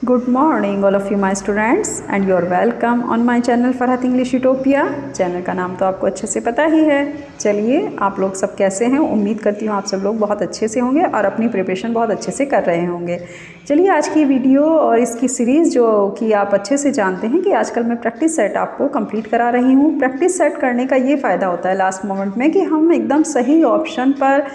Good morning all of you my students and you are welcome on my channel Farhat English utopia. Channel का नाम तो आपको अच्छे से पता ही है। चलिए, आप लोग सब कैसे हैं? उम्मीद करती हूँ आप सब लोग बहुत अच्छे से होंगे और अपनी प्रिपरेशन बहुत अच्छे से कर रहे होंगे। चलिए, आज की वीडियो और इसकी सीरीज़ जो कि आप अच्छे से जानते हैं कि आजकल मैं प्रैक्टिस सेट आपको कंप्लीट करा रही हूँ। प्रैक्टिस सेट करने का ये फ़ायदा होता है लास्ट मोमेंट में कि हम एकदम सही ऑप्शन पर,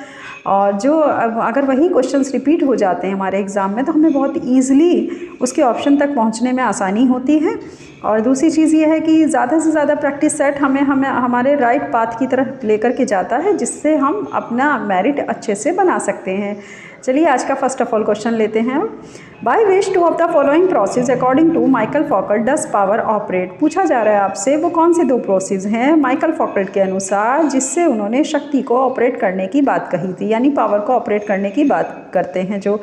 और जो अगर वही क्वेश्चंस रिपीट हो जाते हैं हमारे एग्ज़ाम में तो हमें बहुत ईज़िली उसके ऑप्शन तक पहुंचने में आसानी होती है। और दूसरी चीज़ ये है कि ज़्यादा से ज़्यादा प्रैक्टिस सेट हमें हमारे राइट पाथ की तरफ लेकर के जाता है, जिससे हम अपना मेरिट अच्छे से बना सकते हैं। चलिए, आज का फर्स्ट ऑफ ऑल क्वेश्चन लेते हैं। By which two of the following process according to Michael Foucault does power operate? पूछा जा रहा है आपसे वो कौन से दो प्रोसेस हैं माइकल फॉकल्ट के अनुसार जिससे उन्होंने शक्ति को ऑपरेट करने की बात कही थी, यानी पावर को ऑपरेट करने की बात करते हैं जो।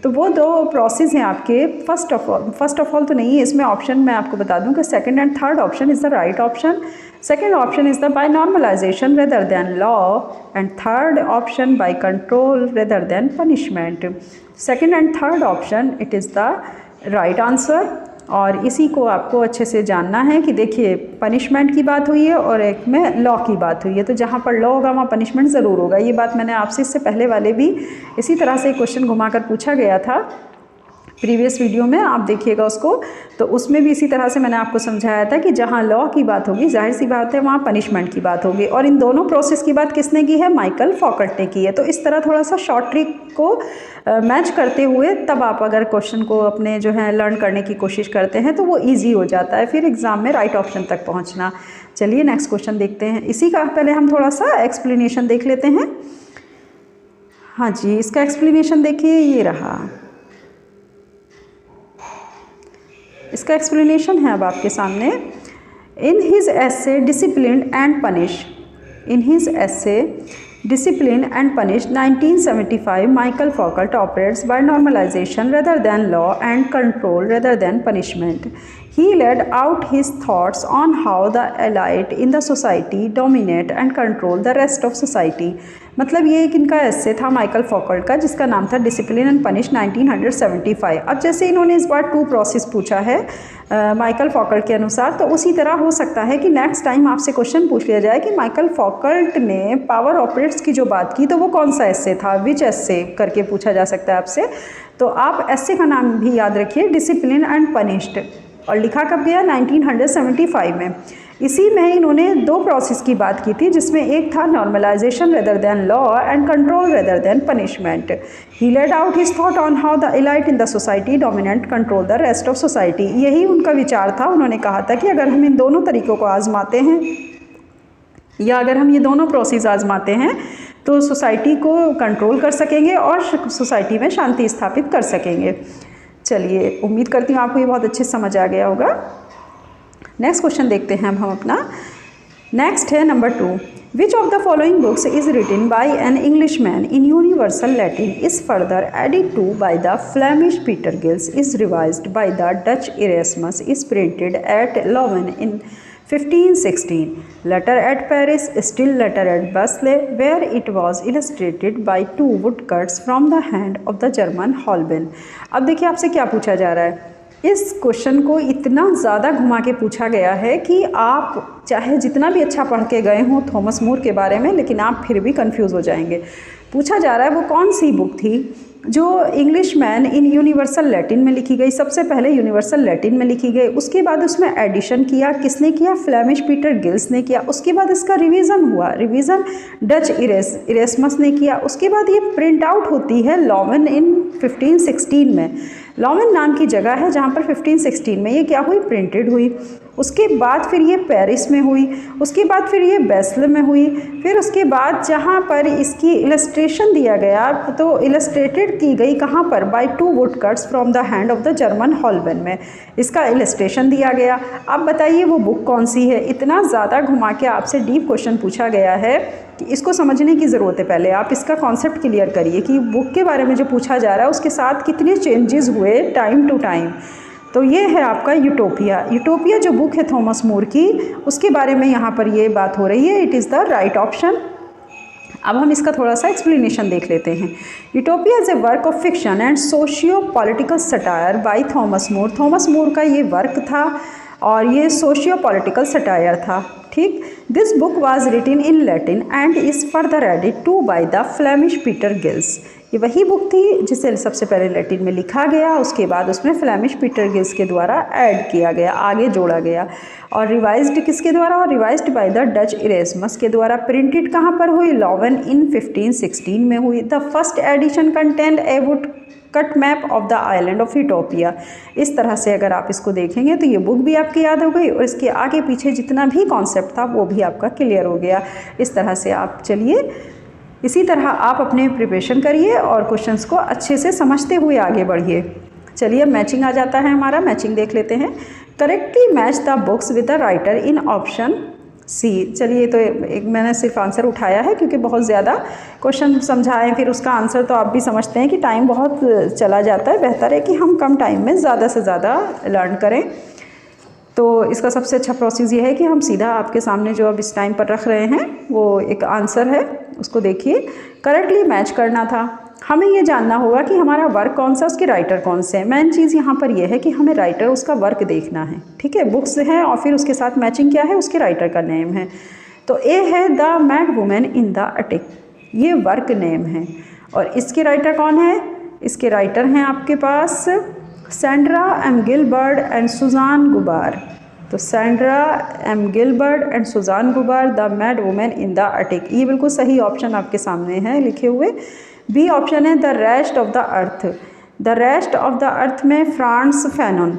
तो वो दो प्रोसेस हैं आपके। फर्स्ट ऑफ ऑल तो नहीं है इसमें ऑप्शन, मैं आपको बता दूं कि second and third option is the right option. Second option is the by normalisation rather than law and third option by control rather than punishment. Second and third option it is the right answer. और इसी को आपको अच्छे से जानना है कि देखिए, पनिशमेंट की बात हुई है और एक में लॉ की बात हुई है, तो जहाँ पर लॉ होगा वहाँ पनिशमेंट ज़रूर होगा। ये बात मैंने आपसे इससे पहले वाले भी इसी तरह से क्वेश्चन घुमाकर पूछा गया था प्रीवियस वीडियो में, आप देखिएगा उसको। तो उसमें भी इसी तरह से मैंने आपको समझाया था कि जहाँ लॉ की बात होगी जाहिर सी बात है वहाँ पनिशमेंट की बात होगी। और इन दोनों प्रोसेस की बात किसने की है? माइकल फॉकल्ट ने की है। तो इस तरह थोड़ा सा शॉर्ट ट्रिक को मैच करते हुए तब आप अगर क्वेश्चन को अपने जो है लर्न करने की कोशिश करते हैं तो वो ईजी हो जाता है फिर एग्ज़ाम में राइट ऑप्शन तक पहुँचना। चलिए, नेक्स्ट क्वेश्चन देखते हैं। इसी का पहले हम थोड़ा सा एक्सप्लेनेशन देख लेते हैं। हाँ जी, इसका एक्सप्लेनेशन देखिए, ये रहा। इसका एक्सप्लेनेशन है अब आपके सामने। In his essay discipline and punish, in his essay discipline and punish 1975 Michael Foucault operates by normalisation rather than law and control rather than punishment. He laid out his thoughts on how the elite in the society dominate and control the rest of society। मतलब ये एक इनका एस्से था Michael फॉकल्ट का जिसका नाम था discipline and punish 1975। अब जैसे इन्होंने इस बार टू प्रोसेस पूछा है माइकल फॉकल्ट के अनुसार, तो उसी तरह हो सकता है कि नेक्स्ट टाइम आपसे क्वेश्चन पूछ लिया जाए कि माइकल फॉकल्ट ने पावर ऑपरेट्स की जो बात की तो वो कौन सा एस्से था, विच एस्से करके पूछा जा सकता है आपसे। तो आप एस्से का नाम भी याद रखिए, डिसिप्लिन एंड पनिश्ड, और लिखा कब गया? 1975 में। इसी में इन्होंने दो प्रोसेस की बात की थी जिसमें एक था normalisation rather than law and control rather than punishment. He laid out his thought on how the elite in the society dominate control the rest of society. यही उनका विचार था। उन्होंने कहा था कि अगर हम इन दोनों तरीक़ों को आजमाते हैं या अगर हम ये दोनों प्रोसेस आजमाते हैं तो सोसाइटी को कंट्रोल कर सकेंगे और सोसाइटी में शांति स्थापित कर सकेंगे। चलिए, उम्मीद करती हूँ आपको ये बहुत अच्छे से समझ आ गया होगा। नेक्स्ट क्वेश्चन देखते हैं अब हम अपना। नेक्स्ट है number 2। Which of the following books is written by an English man in universal Latin is further edited to by the Flemish Peter Giles is revised by the Dutch Erasmus is printed at Louvain in 1516, letter at Paris, still letter at Basel, where it was illustrated by two woodcuts from the hand of the German Holbein। अब देखिए आपसे क्या पूछा जा रहा है। इस question को इतना ज़्यादा घुमा के पूछा गया है कि आप चाहे जितना भी अच्छा पढ़ के गए हों थॉमस मूर के बारे में, लेकिन आप फिर भी कंफ्यूज हो जाएंगे। पूछा जा रहा है वो कौन सी बुक थी जो English man in universal Latin में लिखी गई। सबसे पहले यूनिवर्सल लैटिन में लिखी गई, उसके बाद उसमें एडिशन किया किसने किया? फ्लेमिश पीटर गिल्स ने किया। उसके बाद इसका रिवीजन हुआ, रिवीजन डच इरेस्मस ने किया। उसके बाद ये प्रिंट आउट होती है लॉवन इन 1516 में। लॉवन नाम की जगह है जहाँ पर 1516 में ये क्या हुई? प्रिंटेड हुई। उसके बाद फिर ये पेरिस में हुई, उसके बाद फिर ये बेसल में हुई, फिर उसके बाद जहाँ पर इसकी इलस्ट्रेशन दिया गया तो इलस्ट्रेटेड की गई कहाँ पर? By two woodcuts from the hand of the German Holbein में इसका इलस्ट्रेशन दिया गया। अब बताइए वो बुक कौन सी है? इतना ज़्यादा घुमा के आपसे डीप क्वेश्चन पूछा गया है कि इसको समझने की ज़रूरत है। पहले आप इसका कॉन्सेप्ट क्लियर करिए कि बुक के बारे में जो पूछा जा रहा है उसके साथ कितने चेंजेस हुए टाइम टू टाइम। तो ये है आपका यूटोपिया। यूटोपिया जो बुक है थॉमस मूर की, उसके बारे में यहाँ पर ये बात हो रही है। It is the right option. अब हम इसका थोड़ा सा एक्सप्लेनेशन देख लेते हैं। Utopia is a work of fiction and socio political satire by Thomas More. Thomas More का ये वर्क था और ये सोशियो पॉलिटिकल सटायर था, ठीक। This book was written in Latin and is further added to by the Flemish Peter Giles. ये वही book थी जिसे सबसे पहले लैटिन में लिखा गया, उसके बाद उसमें फ्लेमिश पीटर गिल्स के द्वारा ऐड किया गया, आगे जोड़ा गया। और रिवाइज्ड किसके द्वारा? और रिवाइज्ड बाय द डच इरेस्मस के द्वारा। प्रिंटेड कहाँ पर हुई? लॉवन इन 1516 में हुई। The first edition content A would cut map of the island of utopia. इस तरह से अगर आप इसको देखेंगे तो ये बुक भी आपकी याद हो गई और इसके आगे पीछे जितना भी कॉन्सेप्ट था वो भी आपका क्लियर हो गया। इस तरह से आप चलिए, इसी तरह आप अपने प्रिपरेशन करिए और क्वेश्चंस को अच्छे से समझते हुए आगे बढ़िए। चलिए अब मैचिंग आ जाता है हमारा, मैचिंग देख लेते हैं। Correctly match the books with the writer in option C. चलिए तो एक मैंने सिर्फ आंसर उठाया है क्योंकि बहुत ज़्यादा क्वेश्चन समझाएं फिर उसका आंसर तो आप भी समझते हैं कि टाइम बहुत चला जाता है। बेहतर है कि हम कम टाइम में ज़्यादा से ज़्यादा लर्न करें। तो इसका सबसे अच्छा प्रोसेस ये है कि हम सीधा आपके सामने जो अब इस टाइम पर रख रहे हैं वो एक आंसर है, उसको देखिए। करेक्टली मैच करना था, हमें ये जानना होगा कि हमारा वर्क कौन सा, उसके राइटर कौन से हैं। मेन चीज़ यहाँ पर यह है कि हमें राइटर उसका वर्क देखना है, ठीक है। बुक्स है और फिर उसके साथ मैचिंग क्या है, उसके राइटर का नेम है। तो ए है the mad women in the attic, ये वर्क नेम है। और इसके राइटर कौन है? इसके राइटर हैं आपके पास Sandra M Gilbert and Susan Gubar. तो Sandra M Gilbert and Susan Gubar, the mad women in the attic, ये बिल्कुल सही ऑप्शन आपके सामने है लिखे हुए। बी ऑप्शन है the rest of the earth. The rest of the earth में Frantz Fanon.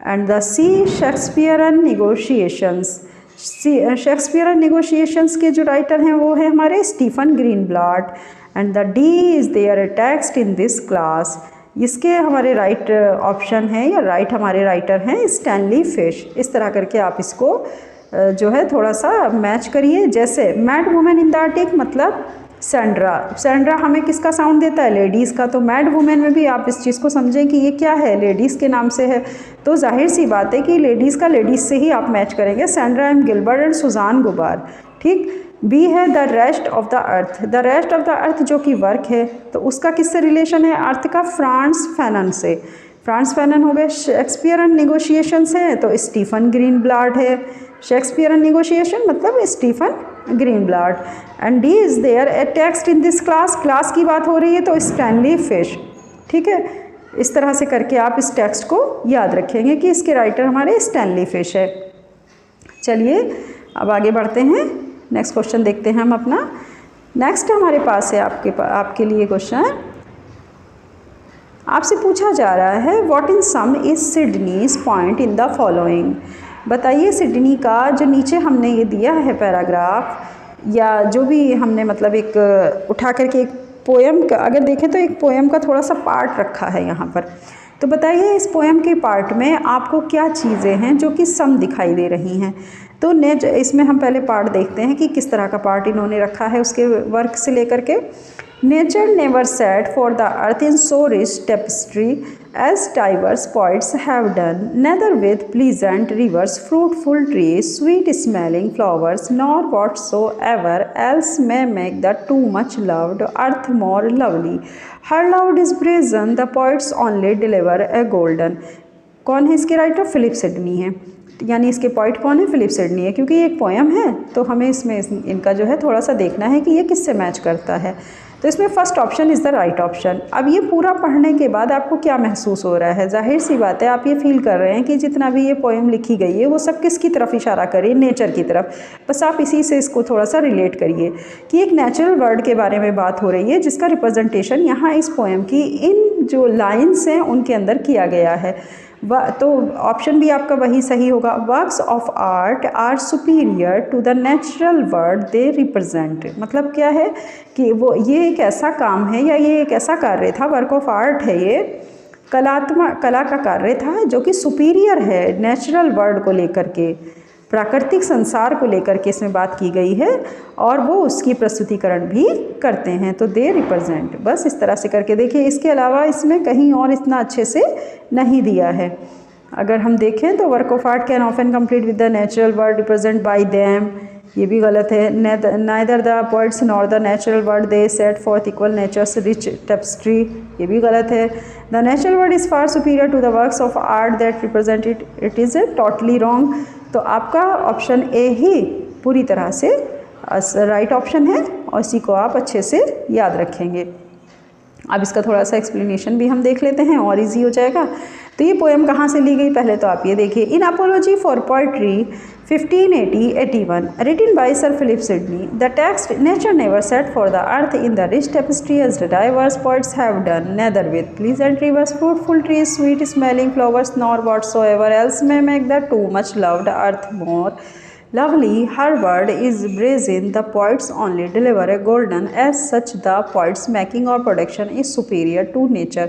And the C Shakespearean negotiations. Shakespearean negotiations के जो राइटर हैं वो है हमारे Stephen Greenblatt. And the D is there a text in this class, इसके हमारे right option है या राइट हमारे राइटर हैं स्टैनली फिश। इस तरह करके आप इसको जो है थोड़ा सा मैच करिए। जैसे मैड वुमेन इन द अटिक मतलब सैंड्रा, सैंड्रा हमें किसका साउंड देता है? लेडीज़ का। तो मैड वुमेन में भी आप इस चीज़ को समझें कि ये क्या है, लेडीज़ के नाम से है। तो जाहिर सी बात है कि लेडीज़ का लेडीज़ से ही आप मैच करेंगे, Sandra M Gilbert and Susan Gubar, ठीक। बी है the rest of the earth. The rest of the earth जो कि वर्क है तो उसका किससे रिलेशन है? अर्थ का फ्रांस फैनन से। फ्रांस फैनन हो गए। शेक्सपियरन निगोशिएशंस है तो स्टीफन ग्रीनब्लाट है। शेक्सपियरन निगोशिएशन मतलब Stephen Greenblatt. And D is there a text in this class, class की बात हो रही है तो स्टैनली फिश, ठीक है। इस तरह से करके आप इस टेक्स्ट को याद रखेंगे कि इसके राइटर हमारे स्टैनली फिश है। चलिए अब आगे बढ़ते हैं, नेक्स्ट क्वेश्चन देखते हैं हम अपना। नेक्स्ट हमारे पास है आपके लिए क्वेश्चन, आपसे पूछा जा रहा है what in sum is Sidney's point in the following. बताइए सिडनी का जो नीचे हमने ये दिया है पैराग्राफ या जो भी हमने मतलब एक उठा करके एक पोएम का अगर देखें तो एक पोएम का थोड़ा सा पार्ट रखा है यहाँ पर। तो बताइए इस पोएम के पार्ट में आपको क्या चीज़ें हैं जो कि सम दिखाई दे रही हैं। तो इसमें हम पहले पार्ट देखते हैं कि किस तरह का पार्ट इन्होंने रखा है उसके वर्क से लेकर के। Nature never set for the earth in so rich tapestry as diverse poets have done, neither with pleasant rivers, fruitful trees, sweet smelling flowers, nor whatsoever else may make the too much loved earth more lovely. Her love is brazen, the poets only deliver a golden. कौन है इसके writer? Philip Sidney है, यानी इसके point कौन है? Philip Sidney है। क्योंकि ये एक पोएम है तो हमें इसमें इनका जो है थोड़ा सा देखना है कि ये किससे मैच करता है। तो इसमें first option is the right option. अब ये पूरा पढ़ने के बाद आपको क्या महसूस हो रहा है? जाहिर सी बात है आप ये फील कर रहे हैं कि जितना भी ये पोएम लिखी गई है वो सब किसकी तरफ इशारा करे? नेचर की तरफ। बस आप इसी से इसको थोड़ा सा रिलेट करिए कि एक नेचुरल वर्ल्ड के बारे में बात हो रही है जिसका रिप्रेजेंटेशन यहाँ इस पोएम की इन जो लाइन्स हैं उनके अंदर किया गया है। तो ऑप्शन भी आपका वही सही होगा। Works of art are superior to the natural world they represent. मतलब क्या है कि वो ये एक ऐसा काम है या ये एक ऐसा कार्य था, वर्क ऑफ आर्ट है, ये कला का कार्य था जो कि सुपीरियर है नेचुरल वर्ल्ड को लेकर के, प्राकृतिक संसार को लेकर के इसमें बात की गई है और वो उसकी प्रस्तुतिकरण भी करते हैं। तो दे रिप्रेजेंट, बस इस तरह से करके देखिए। इसके अलावा इसमें कहीं और इतना अच्छे से नहीं दिया है। अगर हम देखें तो work of art can often complete with the natural world represent by them, ये भी गलत है। Neither the poets nor the natural world they set forth equal nature's rich tapestry, ये भी गलत है। The natural world is far superior to the works of art that represent it is totally wrong. तो आपका option A ही पूरी तरह से right option है और इसी को आप अच्छे से याद रखेंगे। अब इसका थोड़ा सा एक्सप्लेनेशन भी हम देख लेते हैं और इजी हो जाएगा। तो ये पोएम कहाँ से ली गई, पहले तो आप ये देखिए। In apology for poetry 1580-81 written by Sir Philip Sidney, the text, nature never set for the earth in the rich tapestry as the diverse poets have done, neither with pleasant rivers, fruitful trees, sweet smelling flowers, nor whatsoever else may make the too much loved earth more lovely. Her word is brazen, the poets only deliver a golden. As such, the poets' making or production is superior to nature.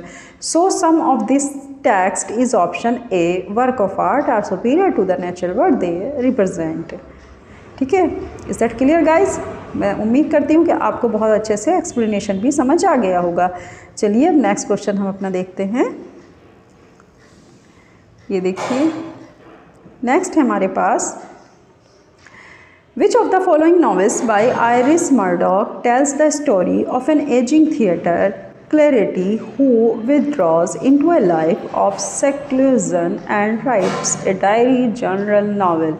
So, some of this text is option A. Work of art are superior to the natural world they represent. ठीक है, is that clear guys? मैं उम्मीद करती हूँ कि आपको बहुत अच्छे से एक्सप्लेनेशन भी समझ आ गया होगा। चलिए अब नेक्स्ट क्वेश्चन हम अपना देखते हैं। ये देखिए नेक्स्ट है हमारे पास, Which of the following novels by Iris Murdoch tells the story of an aging theatre clarity who withdraws into a life of seclusion and writes a diary journal novel?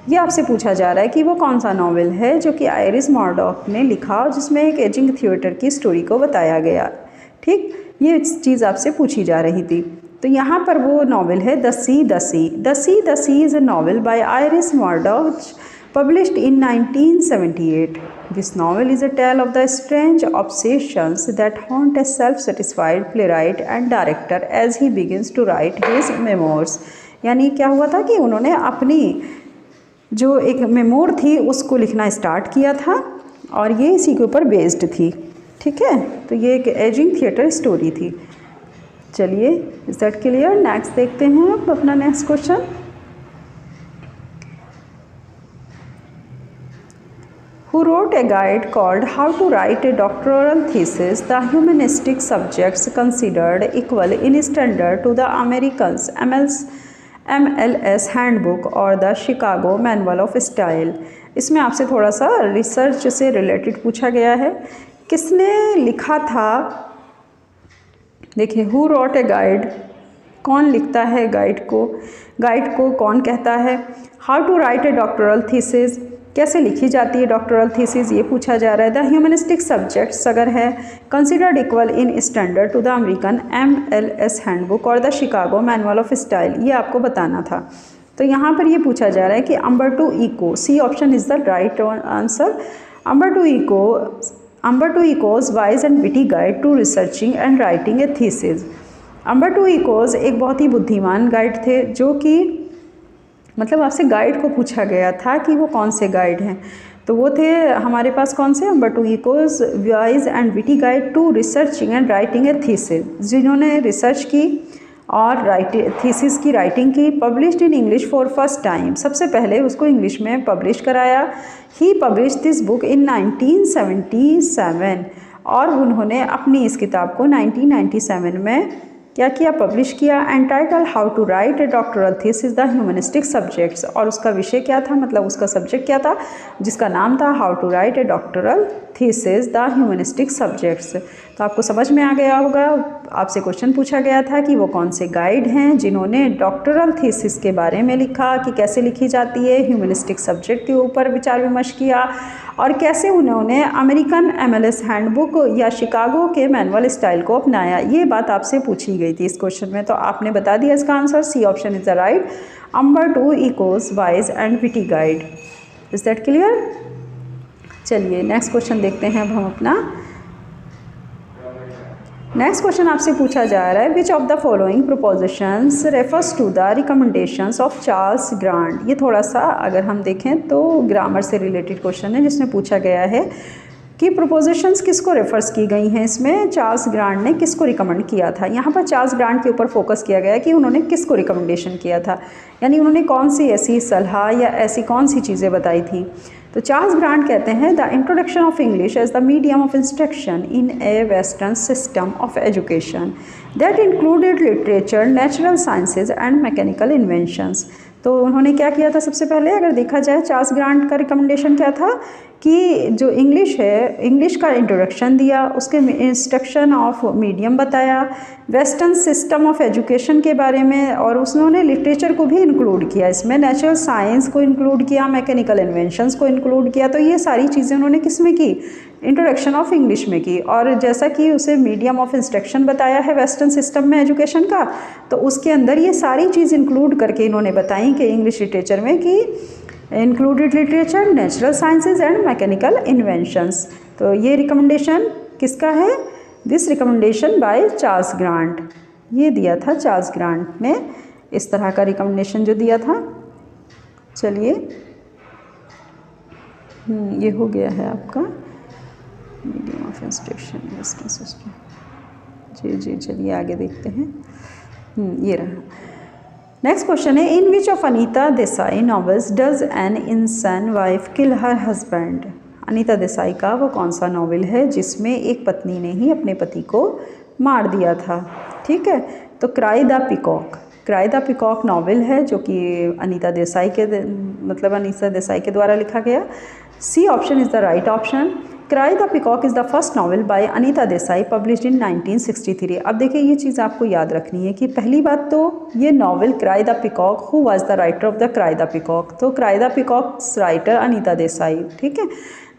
ये आपसे पूछा जा रहा है कि वो कौन सा नॉवल है जो कि आयरिस मॉर्डॉक ने लिखा और जिसमें एक एजिंग थिएटर की स्टोरी को बताया गया। ठीक, ये चीज़ आपसे पूछी जा रही थी। तो यहाँ पर वो नॉवल है the sea the sea. The sea the sea is a novel by Iris Murdoch published in 1978. This novel is a tale of the strange obsessions that haunt a self-satisfied playwright and director as he begins to write his memoirs. यानी क्या हुआ था कि उन्होंने अपनी जो एक memoir थी उसको लिखना स्टार्ट किया था और ये इसी के ऊपर बेस्ड थी। ठीक है, तो ये एक एजिंग थिएटर स्टोरी थी। चलिए इज दैट क्लियर? नेक्स्ट देखते हैं अब अपना next question. Who wrote a guide called How to Write a Doctoral Thesis, the Humanistic Subjects Considered Equal in Standard to the Americans MLS Handbook or the Chicago Manual of Style? इसमें आपसे थोड़ा सा research से related पूछा गया है। किसने लिखा था? देखिए, Who wrote a guide, कौन लिखता है गाइड को, गाइड को कौन कहता है? How to write a doctoral thesis, कैसे लिखी जाती है डॉक्टरल थीसिस, ये पूछा जा रहा है। द ह्यूमनिस्टिक सब्जेक्ट्स अगर है considered equal in standard to the American MLS handbook और the Chicago manual of style, ये आपको बताना था। तो यहाँ पर ये पूछा जा रहा है कि Umberto Eco, C option is the right answer. Umberto Eco's wise and witty guide to researching and writing a thesis. Umberto Eco's एक बहुत ही बुद्धिमान गाइड थे जो कि मतलब आपसे गाइड को पूछा गया था कि वो कौन से गाइड हैं, तो वो थे हमारे पास कौन से? Umberto Eco's wise and witty guide to researching and writing a thesis, जिन्होंने रिसर्च की और थीसिस की राइटिंग की। Published in English for first time, सबसे पहले उसको इंग्लिश में पब्लिश कराया। He publish this book in 1977 और उन्होंने अपनी इस किताब को 1997 में क्या किया? पब्लिश किया। And title how to write a doctoral thesis the humanistic subjects, और उसका विषय क्या था, मतलब उसका सब्जेक्ट क्या था, जिसका नाम था how to write a doctoral thesis the humanistic subjects. तो आपको समझ में आ गया होगा, आपसे क्वेश्चन पूछा गया था कि वो कौन से गाइड हैं जिन्होंने डॉक्टरल थीसिस के बारे में लिखा कि कैसे लिखी जाती है, ह्यूमनिस्टिक सब्जेक्ट के ऊपर विचार विमर्श किया और कैसे उन्होंने अमेरिकन MLS हैंडबुक या शिकागो के मैनुअल स्टाइल को अपनाया। ये बात आपसे पूछी गई थी इस क्वेश्चन में, तो आपने बता दिया इसका answer. C option is the right, Umberto Eco's wise and witty guide. Is that clear? चलिए नेक्स्ट क्वेश्चन देखते हैं अब हम अपना। नेक्स्ट क्वेश्चन आपसे पूछा जा रहा है which of the following propositions refers to the recommendations of Charles Grant. ये थोड़ा सा अगर हम देखें तो ग्रामर से रिलेटेड क्वेश्चन है जिसमें पूछा गया है कि प्रोपोजिशंस किसको रेफर्स की गई हैं, इसमें चार्ल्स ग्रांट ने किसको रिकमेंड किया था। यहाँ पर चार्ल्स ग्रांट के ऊपर फोकस किया गया कि उन्होंने किसको रिकमेंडेशन किया था, यानी उन्होंने कौन सी ऐसी सलाह या ऐसी कौन सी चीज़ें बताई थी। तो चार्ल्स ग्रांट कहते हैं the introduction of English as the medium of instruction in a western system of education that included literature, natural sciences and mechanical inventions. तो उन्होंने क्या किया था सबसे पहले, अगर देखा जाए चार्ल्स ग्रांट का रिकमेंडेशन क्या था कि जो इंग्लिश है, इंग्लिश का इंट्रोडक्शन दिया, उसके इंस्ट्रक्शन ऑफ मीडियम बताया, वेस्टर्न सिस्टम ऑफ एजुकेशन के बारे में, और उसने लिटरेचर को भी इंक्लूड किया इसमें, नेचुरल साइंस को इंक्लूड किया, मैकेनिकल इन्वेंशंस को इंक्लूड किया। तो ये सारी चीज़ें उन्होंने किस में की, इंट्रोडक्शन ऑफ इंग्लिश में की। और जैसा कि उसे मीडियम ऑफ इंस्ट्रक्शन बताया है वेस्टर्न सिस्टम में एजुकेशन का, तो उसके अंदर ये सारी चीज़ इंक्लूड करके इन्होंने बताई कि इंग्लिश लिटरेचर में कि included literature, natural sciences and mechanical inventions. तो ये रिकमेंडेशन किसका है, this recommendation by Charles Grant, ये दिया था चार्ल्स ग्रांट ने, इस तरह का रिकमेंडेशन जो दिया था। चलिए ये हो गया है आपका medium of instruction western system. जी चलिए आगे देखते हैं। ये रहा। नेक्स्ट क्वेश्चन है, in which of Anita Desai novels does an Indian wife kill her husband. Anita Desai का वो कौन सा नॉवेल है जिसमें एक पत्नी ने ही अपने पति को मार दिया था। ठीक है, तो cry the peacock, cry the peacock novel है जो कि अनीता देसाई के द्वारा लिखा गया। C option is the right option. Cry the peacock is the first novel by Anita Desai published in 1963। अब देखिए ये चीज़ आपको याद रखनी है कि पहली बात तो ये novel cry the peacock, who was the writer of the cry the peacock, तो cry the peacock's writer Anita Desai. ठीक है,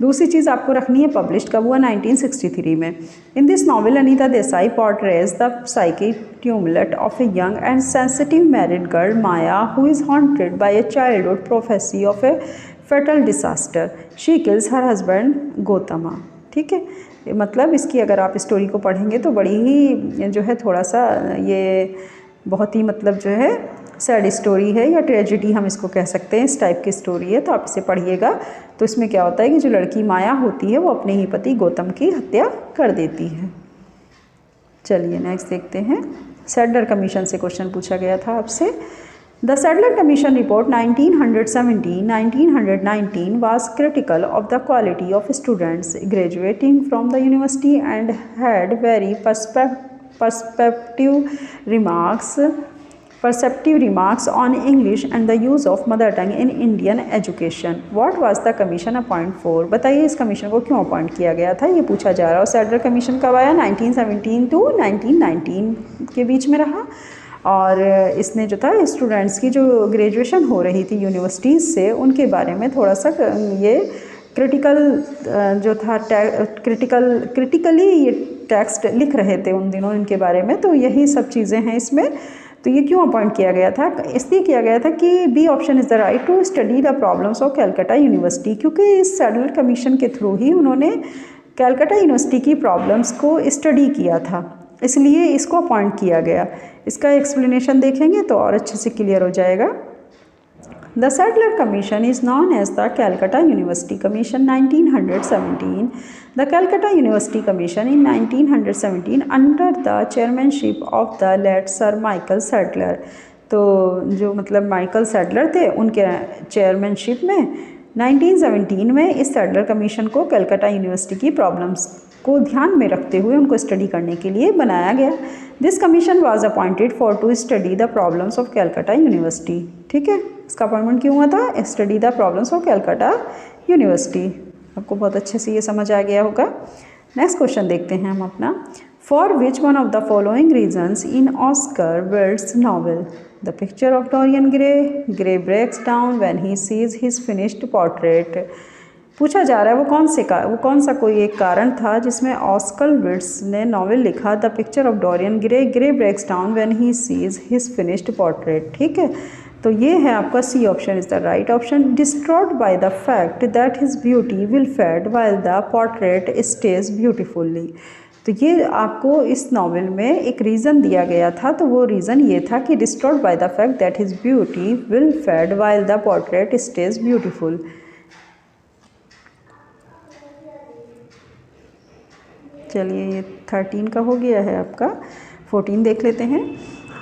दूसरी चीज़ आपको रखनी है पब्लिश्ड कब हुआ, 1963 में। In this novel Anita Desai portrays the psychic tumult of a young and sensitive married girl Maya who is haunted by a childhood prophecy of a fatal disaster, she kills her husband Gautama. ठीक है, मतलब इसकी अगर आप स्टोरी को पढ़ेंगे तो बड़ी ही जो है थोड़ा सा ये बहुत ही मतलब जो है सैड स्टोरी है या ट्रेजिडी हम इसको कह सकते हैं, इस टाइप की स्टोरी है। तो आप इसे पढ़िएगा तो इसमें क्या होता है कि जो लड़की माया होती है वो अपने ही पति गौतम की हत्या कर देती है। चलिए नेक्स्ट देखते हैं। सैडलर कमीशन से क्वेश्चन पूछा गया था आपसे। The Sadler Commission report 1917-1919 was critical of the quality of students graduating from the university and had very perceptive remarks on English and the use of mother tongue in Indian education. What was the commission appointed for? बताइए इस commission को क्यों appoint किया गया था, ये पूछा जा रहा है। सैडलर कमीशन कब आया, 1917 to 1919 के बीच में रहा। और इसने जो था स्टूडेंट्स की जो ग्रेजुएशन हो रही थी यूनिवर्सिटीज़ से उनके बारे में थोड़ा सा ये क्रिटिकल जो था क्रिटिकली ये टेक्स्ट लिख रहे थे उन दिनों इनके बारे में। तो यही सब चीज़ें हैं इसमें। तो ये क्यों अपॉइंट किया गया था, इसलिए किया गया था कि B option is the right to study the problems of Calcutta university, क्योंकि इस सैडलर कमीशन के थ्रू ही उन्होंने कैलकाटा यूनिवर्सिटी की प्रॉब्लम्स को स्टडी किया था, इसलिए इसको अपॉइंट किया गया। इसका एक्सप्लेनेशन देखेंगे तो और अच्छे से क्लियर हो जाएगा। The Sadler commission is known as the Calcutta university commission 1917। The Calcutta university commission in 1917 under the chairmanship of the late sir Michael Sadler. तो जो मतलब माइकल सैडलर थे उनके चेयरमैनशिप में 1917 में इस सैडलर कमीशन को कैलकाटा यूनिवर्सिटी की प्रॉब्लम्स को ध्यान में रखते हुए उनको स्टडी करने के लिए बनाया गया। This commission was appointed for to study the problems of Calcutta university. ठीक है, इसका अपॉइंटमेंट क्यों हुआ था, study the problems of Calcutta university. आपको बहुत अच्छे से ये समझ आ गया होगा। नेक्स्ट क्वेश्चन देखते हैं हम अपना। For which one of the following reasons in Oscar Wilde's novel the picture of Dorian Gray, Gray breaks down when he sees his finished portrait. पूछा जा रहा है वो कौन सा कोई एक कारण था जिसमें ऑस्कर वाइल्ड्स ने नॉवेल लिखा the picture of Dorian Gray, Gray breaks down when he sees his finished portrait. ठीक है, तो ये है आपका C option is the right option. Destroyed by the fact that his beauty will fade while the portrait stays beautifully. तो ये आपको इस नॉवेल में एक रीज़न दिया गया था, तो वो रीज़न ये था कि destroyed by the fact that his beauty will fade while the portrait stays beautiful. चलिए ये 13 का हो गया है आपका। 14 देख लेते हैं।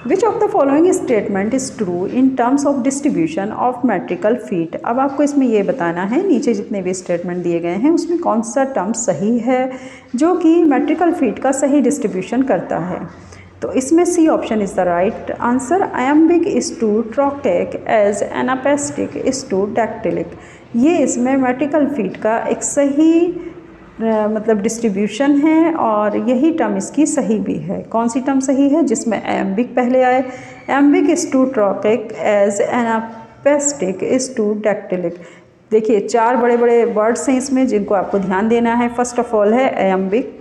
Which of the following statement is true in terms of distribution of मैट्रिकल feet. अब आपको इसमें ये बताना है नीचे जितने भी स्टेटमेंट दिए गए हैं उसमें कौन सा टर्म सही है जो कि मैट्रिकल फीट का सही डिस्ट्रीब्यूशन करता है। तो इसमें C option is the right answer. Iambic is to trochaic as anapestic is to dactylic. ये इसमें मेट्रिकल फीट का एक सही मतलब डिस्ट्रीब्यूशन है और यही टर्म इसकी सही भी है। कौन सी टर्म सही है? जिसमें एम्बिक पहले आए। Iambic is to trochaic as anapestic is to dactylic. देखिए 4 बड़े बड़े वर्ड्स हैं इसमें जिनको आपको ध्यान देना है। फर्स्ट ऑफ ऑल है iambic,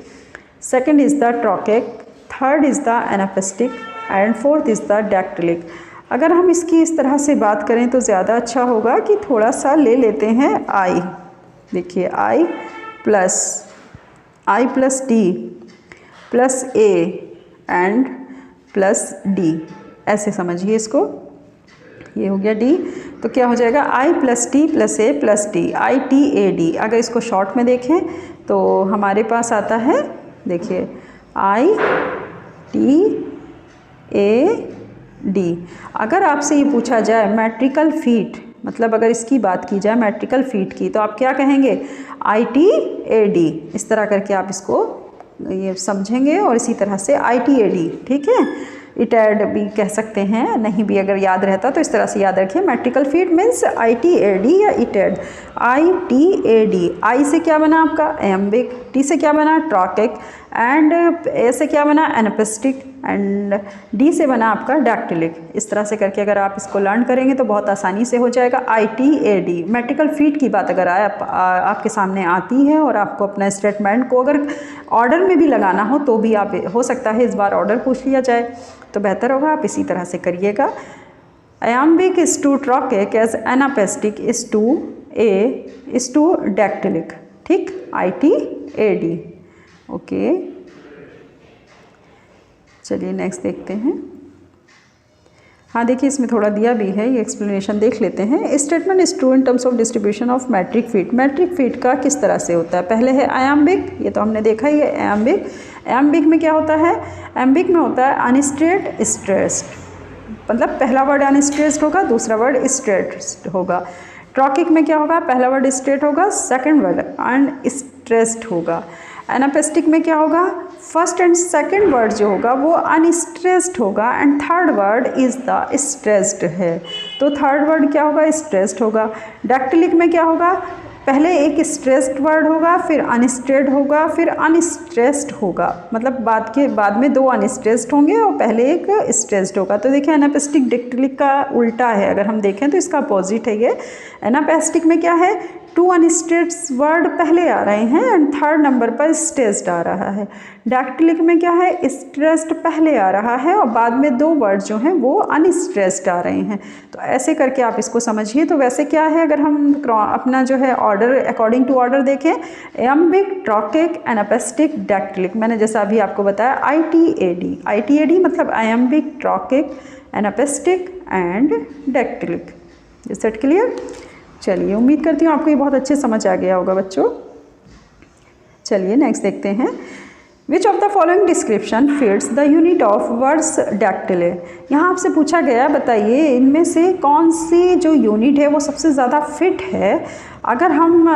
second is the trochaic, third is the anapestic and fourth is the dactylic. अगर हम इसकी इस तरह से बात करें तो ज़्यादा अच्छा होगा कि थोड़ा सा ले लेते हैं आई। देखिए I plus D plus A and plus D, ऐसे समझिए इसको। ये हो गया डी, तो क्या हो जाएगा I plus T plus A plus D, I T A D. अगर इसको शॉर्ट में देखें तो हमारे पास आता है, देखिए आई टी ए डी। अगर आपसे ये पूछा जाए मैट्रिकल फीट, मतलब अगर इसकी बात की जाए मैट्रिकल फीट की, तो आप क्या कहेंगे? आई टी ए डी। इस तरह करके आप इसको ये समझेंगे और इसी तरह से आई टी ए डी, ठीक है। इटेड भी कह सकते हैं, नहीं भी अगर याद रहता तो इस तरह से याद रखिए। मैट्रिकल feet means I T A D या इटेड। आई टी ए डी, आई से क्या बना आपका? एम्बिक, टी से क्या बना? ट्रोकेक, एंड ए से क्या बना? एनापेस्टिक, एंड डी से बना आपका डैक्टिलिक। इस तरह से करके अगर आप इसको लर्न करेंगे तो बहुत आसानी से हो जाएगा। आई T A D metrical feet की बात अगर आपके सामने आती है और आपको अपना स्टेटमेंट को अगर ऑर्डर में भी लगाना हो तो भी आप, हो सकता है इस बार ऑर्डर पूछ लिया जाए तो बेहतर होगा आप इसी तरह से करिएगा। Iambic is to trochaic as anapestic is to A is to dactylic, ठीक। I T A D, okay. चलिए नेक्स्ट देखते हैं। हाँ देखिए इसमें थोड़ा दिया भी है, ये एक्सप्लेनेशन देख लेते हैं। Statement is true in terms of distribution of metric feet. Metric feet का किस तरह से होता है? पहले है आयम्बिक, ये तो हमने देखा ही है आयम्बिक। आयम्बिक में क्या होता है? आयम्बिक में होता है अनस्ट्रेट स्ट्रेस्ड, मतलब पहला वर्ड अनस्ट्रेस्ड होगा, दूसरा वर्ड स्ट्रेस्ड होगा। ट्रोकेक में क्या होगा? पहला वर्ड स्ट्रेट होगा, सेकंड वर्ड अनस्ट्रेस्ड होगा। एनापेस्टिक में क्या होगा? फर्स्ट एंड सेकंड वर्ड जो होगा वो अनस्ट्रेस्ड होगा and third word is the stressed है, तो थर्ड वर्ड क्या होगा? स्ट्रेस्ड होगा। डैक्टिलिक में क्या होगा? पहले एक स्ट्रेस्ड वर्ड होगा, फिर अनस्ट्रेस्ड होगा, फिर अनस्ट्रेस्ड होगा, मतलब बाद में 2 अनस्ट्रेस्ड होंगे और पहले एक स्ट्रेस्ड होगा। तो देखिए एनापेस्टिक डैक्टिलिक का उल्टा है, अगर हम देखें तो इसका अपोजिट है ये। एनापेस्टिक में क्या है? 2 अनस्ट्रेस्ड वर्ड पहले आ रहे हैं एंड थर्ड नंबर पर स्ट्रेस्ड आ रहा है। डैक्टिलिक में क्या है? स्ट्रेस्ड पहले आ रहा है और बाद में 2 वर्ड जो हैं वो अनस्ट्रेस्ड आ रहे हैं। तो ऐसे करके आप इसको समझिए। तो वैसे क्या है, अगर हम अपना जो है ऑर्डर अकॉर्डिंग टू ऑर्डर देखें, एम्बिक, ट्रोकेक, एनापेस्टिक, डैक्टिलिक, मैंने जैसा अभी आपको बताया I T A D. I T A D मतलब iambic, trochaic, anapestic and dactylic. Is that clear? चलिए उम्मीद करती हूँ आपको ये बहुत अच्छे समझ आ गया होगा बच्चों। चलिए नेक्स्ट देखते हैं। Which of the following description fits the unit of words dactyl. यहाँ आपसे पूछा गया, बताइए इनमें से कौन सी जो यूनिट है वो सबसे ज़्यादा फिट है। अगर हम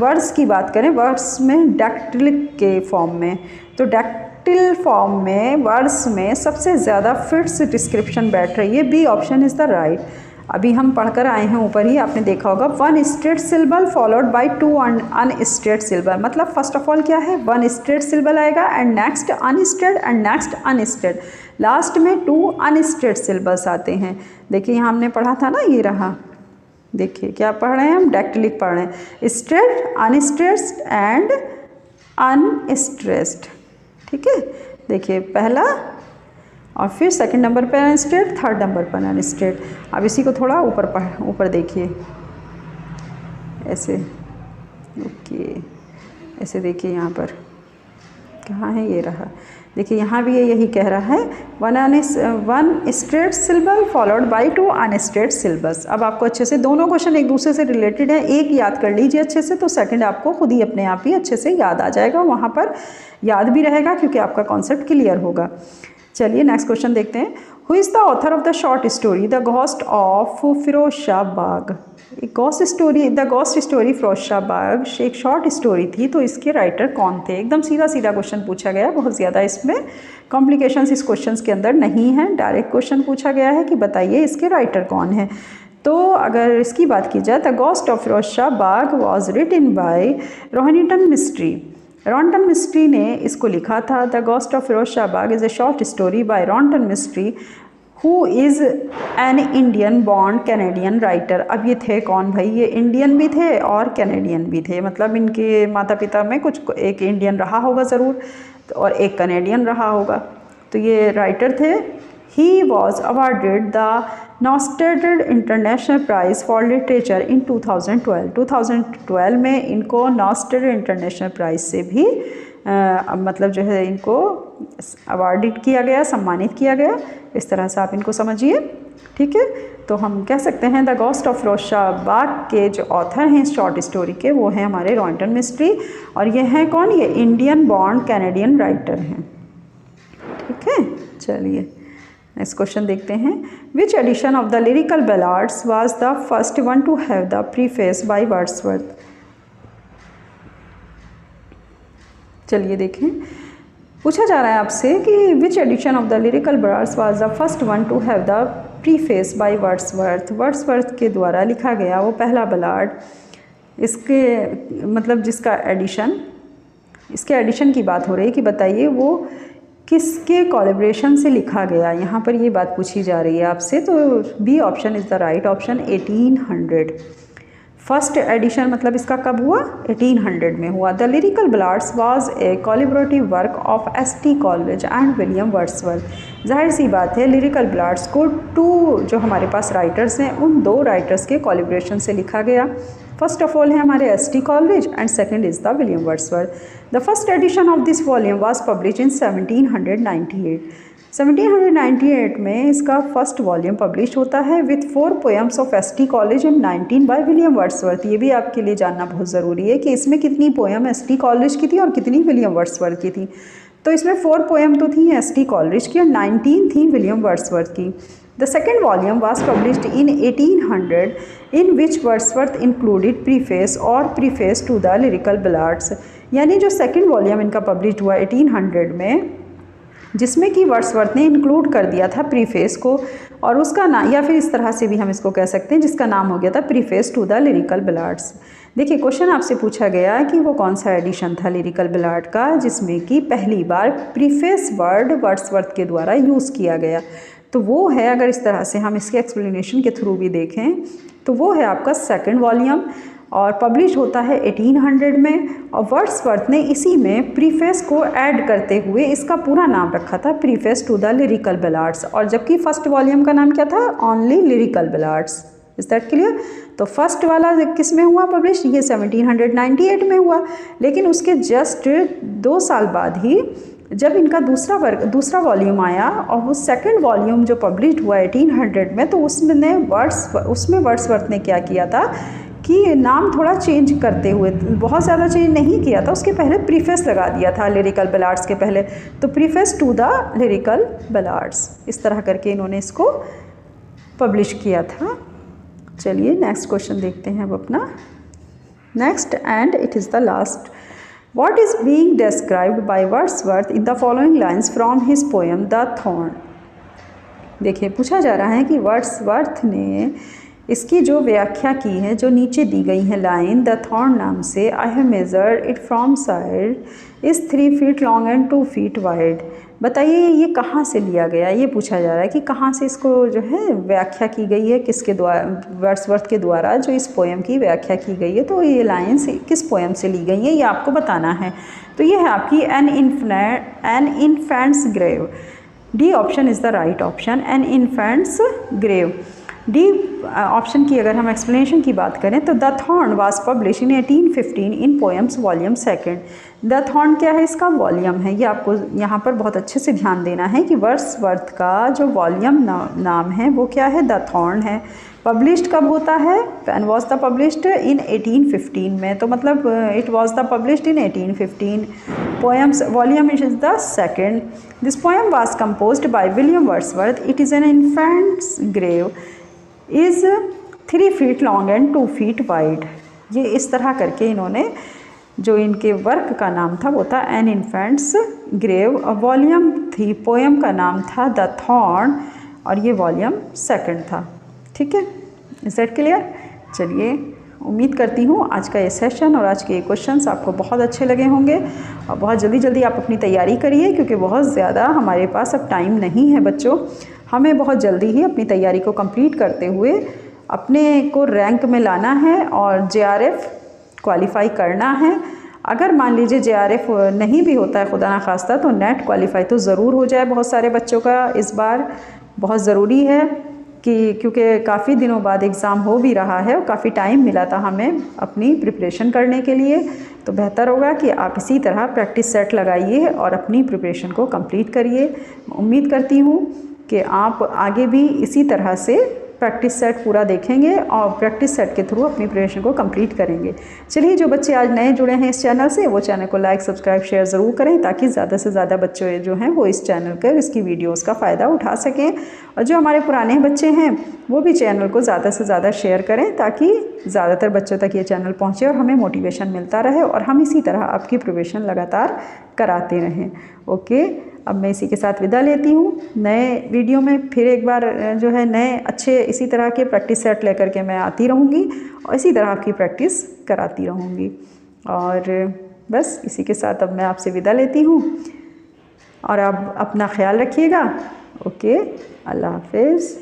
वर्ड्स की बात करें, वर्ड्स में डैक्टिलिक के फॉर्म में, तो डैक्टिल फॉर्म में वर्ड्स में सबसे ज़्यादा फिट्स डिस्क्रिप्शन बैठ रही है। B option is the right. अभी हम पढ़कर आए हैं ऊपर ही, आपने देखा होगा 1 stressed syllable followed by 2 unstressed syllable. मतलब फर्स्ट ऑफ ऑल क्या है? 1 स्ट्रेट सिलेबल आएगा and next unstressed and next unstressed, last में 2 अनस्ट्रेट सिलेबल्स आते हैं। देखिए यहाँ हमने पढ़ा था ना, ये रहा, देखिए क्या पढ़ रहे हैं हम? डैक्टिलिक पढ़ रहे हैं, स्ट्रेट, अनस्ट्रेट एंड अनस्ट्रेस्ड, ठीक है। देखिए पहला और फिर सेकंड नंबर पर अनस्ट्रेट, थर्ड नंबर पर अनस्ट्रेट। अब इसी को थोड़ा ऊपर देखिए, ऐसे, ओके, ऐसे देखिए यहाँ पर कहाँ है? ये रहा। देखिए यहाँ भी ये यही कह रहा है 1 stressed syllable followed by 2 unstressed syllables. अब आपको अच्छे से दोनों क्वेश्चन एक दूसरे से रिलेटेड है, एक याद कर लीजिए अच्छे से, तो सेकंड आपको खुद ही अपने आप ही अच्छे से याद आ जाएगा, वहाँ पर याद भी रहेगा क्योंकि आपका कॉन्सेप्ट क्लियर होगा। चलिए नेक्स्ट क्वेश्चन देखते हैं। Who is the author of the short story the ghost of Firoz Shah Bagh. एक ghost story, the ghost story Firozshah Bagh एक शॉर्ट स्टोरी थी, तो इसके राइटर कौन थे? एकदम सीधा सीधा क्वेश्चन पूछा गया, बहुत ज़्यादा इसमें कॉम्प्लिकेशंस इस क्वेश्चन के अंदर नहीं है। डायरेक्ट क्वेश्चन पूछा गया है कि बताइए इसके राइटर कौन है। तो अगर इसकी बात की जाए, the ghost of Firozshah Bagh was written by Rohinton Mistry. Rohinton Mistry ने इसको लिखा था। The ghost of Firozshah Bagh is a short story by Rohinton Mistry who is an Indian born Canadian writer. अब ये थे कौन भाई? ये इंडियन भी थे और कैनेडियन भी थे, मतलब इनके माता पिता में कुछ एक इंडियन रहा होगा ज़रूर और एक कैनेडियन रहा होगा। तो ये राइटर थे। He was awarded the Neustadt international prize for literature in 2012। 2012 में इनको नॉस्टेड इंटरनेशनल प्राइज़ से भी मतलब जो है इनको अवार्डेड किया गया, सम्मानित किया गया। इस तरह से आप इनको समझिए, ठीक है। तो हम कह सकते हैं द गॉस्ट ऑफ फिरोजशाह बाग के जो ऑथर हैं इस शॉर्ट स्टोरी के, वो हैं हमारे रॉन्टन मिस्ट्री, और ये हैं कौन? ये इंडियन बॉर्न कैनेडियन राइटर हैं, ठीक है। चलिए नेक्स्ट क्वेश्चन देखते हैं। Which edition of the lyrical ballads was the first one to have the preface by Wordsworth? चलिए देखें, पूछा जा रहा है आपसे कि which edition of the lyrical ballads was the first one to have the preface by Wordsworth. Wordsworth के द्वारा लिखा गया वो पहला बैलाड, इसके मतलब जिसका एडिशन, इसके एडिशन की बात हो रही है कि बताइए वो किसके कोलैबोरेशन से लिखा गया। यहाँ पर ये बात पूछी जा रही है आपसे, तो B option is the right option. 1800 first edition मतलब इसका कब हुआ? 1800 में हुआ। The lyrical ballads was a collaborative work of S T. Coleridge and William Wordsworth. जाहिर सी बात है लिरिकल बैलाड्स को टू जो हमारे पास राइटर्स हैं उन दो राइटर्स के कोलैबोरेशन से लिखा गया। फर्स्ट ऑफ ऑल है हमारे ST. Coleridge and second is the William Wordsworth. The first edition of this volume was publish इन 1798। 1798 में इसका फर्स्ट वॉल्यूम पब्लिश होता है with 4 poems of S T. Coleridge and 19 bye William Wordsworth. ये भी आपके लिए जानना बहुत ज़रूरी है कि इसमें कितनी पोएम एस.टी. कॉलेज की थी और कितनी विलियम वर्ड्सवर्थ की थी। तो इसमें 4 पोएम तो थी एस.टी. कॉलेज की और 19 थी विलियम वर्ड्सवर्थ की। The second volume was published in 1800 in which Wordsworth included preface और प्रीफेस टू द लिरिकल बैलाड्स। यानी जो सेकेंड वॉल्यूम इनका पब्लिश हुआ 1800 में, जिसमें कि वर्ड्सवर्थ ने इंक्लूड कर दिया था प्रीफेस को, और उसका नाम, या फिर इस तरह से भी हम इसको कह सकते हैं, जिसका नाम हो गया था प्रीफेस टू द लिरिकल बैलाड्स। देखिए क्वेश्चन आपसे पूछा गया कि वो कौन सा एडिशन था लिरिकल बैलाड का जिसमें कि पहली बार प्रीफेस वर्ड वर्ड्सवर्थ के द्वारा यूज़ किया गया। तो वो है, अगर इस तरह से हम इसके एक्सप्लेनेशन के थ्रू भी देखें तो वो है आपका सेकंड वॉल्यूम, और पब्लिश होता है 1800 में, और वर्ड्सवर्थ ने इसी में प्रीफेस को ऐड करते हुए इसका पूरा नाम रखा था preface to the lyrical ballads. और जबकि फर्स्ट वॉल्यूम का नाम क्या था? Only lyrical ballads. Is that clear? तो फर्स्ट वाला किस में हुआ पब्लिश? ये 1798 में हुआ, लेकिन उसके जस्ट 2 साल बाद ही जब इनका दूसरा वॉल्यूम आया और वो सेकंड वॉल्यूम जो पब्लिश हुआ 1800 में, तो उसमें वर्ड्सवर्थ ने क्या किया था कि नाम थोड़ा चेंज करते हुए, बहुत ज़्यादा चेंज नहीं किया था, उसके पहले प्रीफेस लगा दिया था लिरिकल बैलाड्स के पहले, तो प्रीफेस टू द लिरिकल बैलाड्स, इस तरह करके इन्होंने इसको पब्लिश किया था। चलिए नेक्स्ट क्वेश्चन देखते हैं अब अपना next, and it is the last. What is being described by Wordsworth in the following lines from his poem The Thorn? देखिए पूछा जा रहा है कि वर्ड्सवर्थ ने इसकी जो व्याख्या की है, जो नीचे दी गई है लाइन द थॉर्न नाम से, I have measured it from side is 3 feet long and 2 feet wide. बताइए ये कहाँ से लिया गया? ये पूछा जा रहा है कि कहाँ से इसको जो है व्याख्या की गई है, किसके द्वारा? वर्ड्सवर्थ के द्वारा जो इस पोएम की व्याख्या की गई है, तो ये लाइन्स किस पोएम से ली गई है ये आपको बताना है। तो ये है आपकी an infant's grave. D option is the right option, an infant's grave. D option की अगर हम एक्सप्लेनेशन की बात करें तो the thorn was publish in 1815 in poems volume 2। The thorn क्या है? इसका वॉल्यूम है। ये आपको यहाँ पर बहुत अच्छे से ध्यान देना है कि वर्ड्सवर्थ का जो वॉल्यूम नाम है वो क्या है? द थॉर्न है। पब्लिश्ड कब होता है? When was the published? In 1815 में, तो मतलब it was the published in 1815। Poems volume is the 2nd। This poem was composed by William Wordsworth. It is an infant's grave is 3 feet long and 2 feet wide. ये इस तरह करके इन्होंने, जो इनके वर्क का नाम था वो था एन इन्फेंट्स ग्रेव। वॉल्यूम थी, पोएम का नाम था द थॉर्न, और ये वॉल्यूम 2 था। ठीक है, इज दैट क्लियर? चलिए, उम्मीद करती हूँ आज का ये सेशन और आज के ये क्वेश्चंस आपको बहुत अच्छे लगे होंगे, और बहुत जल्दी जल्दी आप अपनी तैयारी करिए, क्योंकि बहुत ज़्यादा हमारे पास अब टाइम नहीं है बच्चों। हमें बहुत जल्दी ही अपनी तैयारी को कंप्लीट करते हुए अपने को रैंक में लाना है और JRF क्वालिफाई करना है। अगर मान लीजिए JRF नहीं भी होता है खुदा ना खास्ता, तो नेट क्वालिफाई तो ज़रूर हो जाए बहुत सारे बच्चों का इस बार। बहुत ज़रूरी है कि क्योंकि काफ़ी दिनों बाद एग्ज़ाम हो भी रहा है और काफ़ी टाइम मिला था हमें अपनी प्रिपरेशन करने के लिए, तो बेहतर होगा कि आप इसी तरह प्रैक्टिस सेट लगाइए और अपनी प्रिपरेशन को कंप्लीट करिए। उम्मीद करती हूँ कि आप आगे भी इसी तरह से प्रैक्टिस सेट पूरा देखेंगे और प्रैक्टिस सेट के थ्रू अपनी प्रिपरेशन को कंप्लीट करेंगे। चलिए, जो बच्चे आज नए जुड़े हैं इस चैनल से, वो चैनल को लाइक, सब्सक्राइब, शेयर ज़रूर करें, ताकि ज़्यादा से ज़्यादा बच्चे जो हैं वो इस चैनल का, इसकी वीडियोस का फ़ायदा उठा सकें। और जो हमारे पुराने बच्चे हैं वो भी चैनल को ज़्यादा से ज़्यादा शेयर करें, ताकि ज़्यादातर बच्चों तक ये चैनल पहुँचे और हमें मोटिवेशन मिलता रहे और हम इसी तरह आपकी प्रिपरेशन लगातार कराते रहें। ओके, अब मैं इसी के साथ विदा लेती हूँ। नए वीडियो में फिर एक बार जो है नए अच्छे इसी तरह के प्रैक्टिस सेट लेकर के मैं आती रहूँगी और इसी तरह आपकी प्रैक्टिस कराती रहूँगी। और बस इसी के साथ अब मैं आपसे विदा लेती हूँ, और आप अपना ख्याल रखिएगा। ओके, अल्लाह हाफिज़।